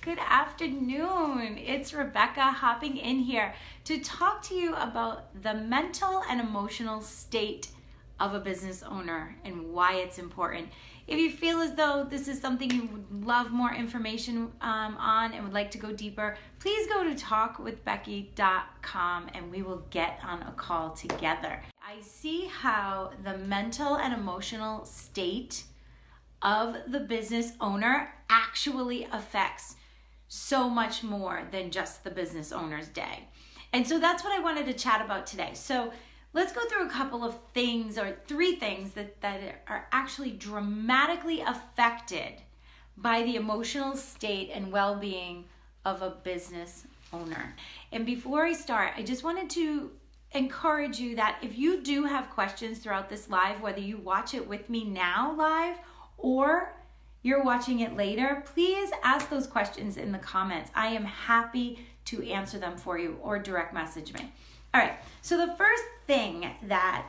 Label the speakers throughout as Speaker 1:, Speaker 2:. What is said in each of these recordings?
Speaker 1: Good afternoon. It's Rebecca hopping in here to talk to you about the mental and emotional state of a business owner and why it's important. If you feel as though this is something you would love more information on and would like to go deeper, please go to talkwithbecky.com and we will get on a call together. I see how the mental and emotional state of the business owner actually affects so much more than just the business owner's day. And so that's what I wanted to chat about today. So let's go through a couple of things, or three things that are actually dramatically affected by the emotional state and well-being of a business owner. And before I start, I just wanted to encourage you that if you do have questions throughout this live, whether you watch it with me now live or you're watching it later, please ask those questions in the comments. I am happy to answer them for you, or direct message me. All right, so the first thing that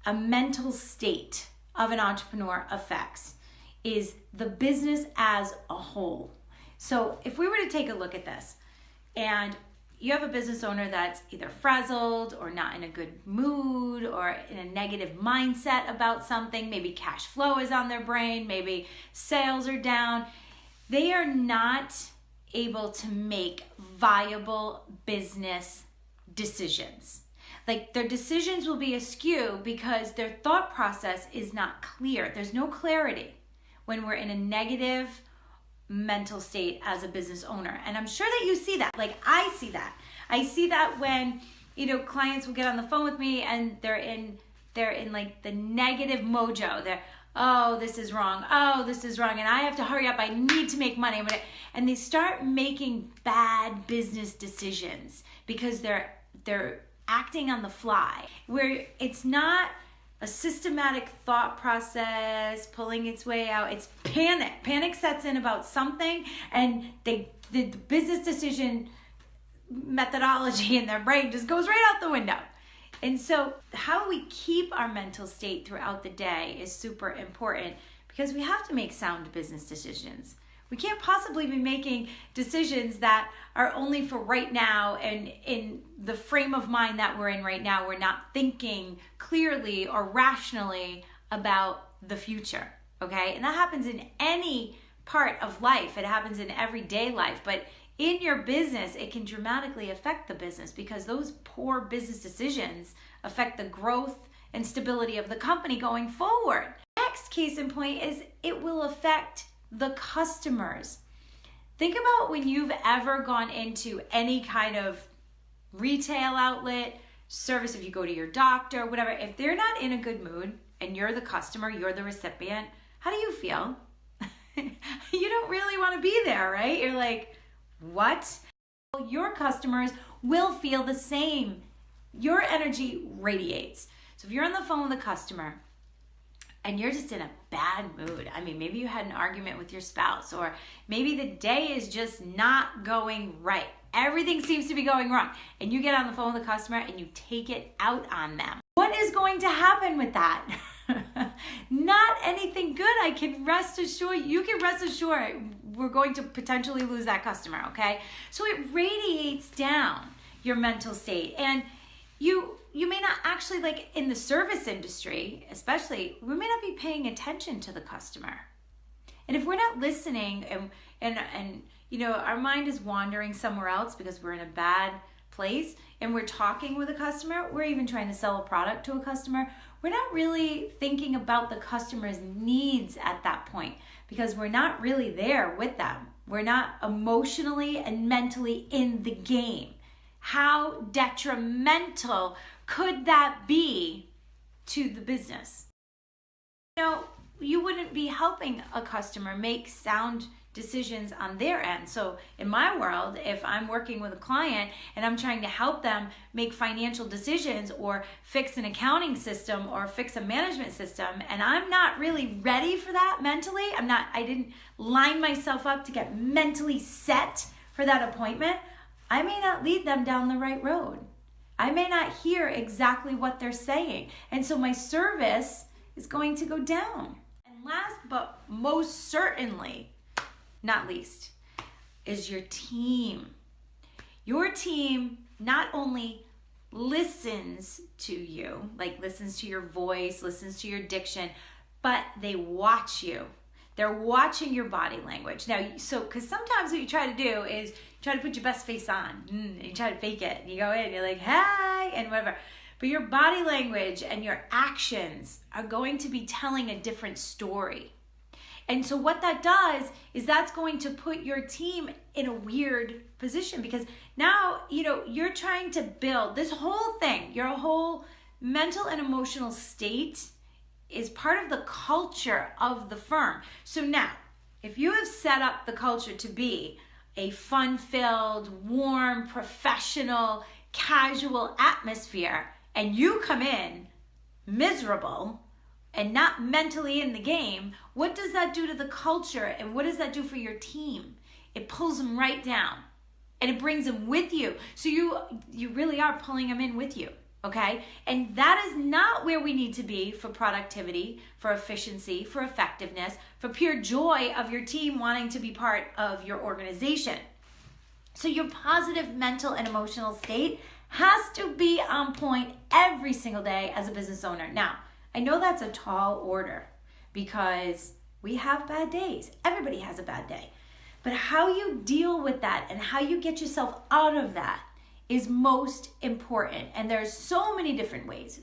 Speaker 1: a mental state of an entrepreneur affects is the business as a whole. So if we were to take a look at this, and you have a business owner that's either frazzled or not in a good mood or in a negative mindset about something, maybe cash flow is on their brain, maybe sales are down, they are not able to make viable business decisions. Like, their decisions will be askew because their thought process is not clear. There's no clarity when we're in a negative mental state as a business owner. And I'm sure that you see that. Like, I see that. I see that when, clients will get on the phone with me and they're in like the negative mojo. They're, oh, this is wrong. Oh, this is wrong. And I have to hurry up. I need to make money. And they start making bad business decisions because they're acting on the fly, where it's not a systematic thought process pulling its way out. It's panic. Panic sets in about something, and the business decision methodology in their brain just goes right out the window. And so how we keep our mental state throughout the day is super important, because we have to make sound business decisions. We can't possibly be making decisions that are only for right now, and in the frame of mind that we're in right now, we're not thinking clearly or rationally about the future, okay? And that happens in any part of life. It happens in everyday life, but in your business, it can dramatically affect the business, because those poor business decisions affect the growth and stability of the company going forward. Next case in point is it will affect the customers. Think about when you've ever gone into any kind of retail outlet, service, if you go to your doctor, whatever, if they're not in a good mood and you're the customer, you're the recipient, how do you feel? You don't really want to be there, right? You're like, what? Well, your customers will feel the same. Your energy radiates. So if you're on the phone with a customer and you're just in a bad mood, I mean, maybe you had an argument with your spouse, or maybe the day is just not going right. Everything seems to be going wrong. And you get on the phone with the customer and you take it out on them. What is going to happen with that? Not anything good. You can rest assured we're going to potentially lose that customer, okay? So it radiates down your mental state. And you may not actually, like in the service industry especially, we may not be paying attention to the customer. And if we're not listening and our mind is wandering somewhere else because we're in a bad place and we're talking with a customer, we're even trying to sell a product to a customer, we're not really thinking about the customer's needs at that point, because we're not really there with them. We're not emotionally and mentally in the game. How detrimental could that be to the business? You wouldn't be helping a customer make sound decisions on their end. So in my world, if I'm working with a client and I'm trying to help them make financial decisions or fix an accounting system or fix a management system, and I'm not really ready for that mentally, I didn't line myself up to get mentally set for that appointment, I may not lead them down the right road. I may not hear exactly what they're saying. And so my service is going to go down. And last but most certainly not least, is your team. Your team not only listens to you, like listens to your voice, listens to your diction, but they watch you. They're watching your body language. Now, because sometimes what you try to do is you try to put your best face on, and you try to fake it. And you go in, you're like, hi, and whatever. But your body language and your actions are going to be telling a different story. And so what that does is that's going to put your team in a weird position, because now, you're trying to build this whole thing. Your whole mental and emotional state is part of the culture of the firm. So now, if you have set up the culture to be a fun-filled, warm, professional, casual atmosphere, and you come in miserable and not mentally in the game, what does that do to the culture, and what does that do for your team? It pulls them right down, and it brings them with you. So you really are pulling them in with you, okay? And that is not where we need to be for productivity, for efficiency, for effectiveness, for pure joy of your team wanting to be part of your organization. So your positive mental and emotional state has to be on point every single day as a business owner. Now, I know that's a tall order because we have bad days. Everybody has a bad day. But how you deal with that and how you get yourself out of that is most important. And there's so many different ways.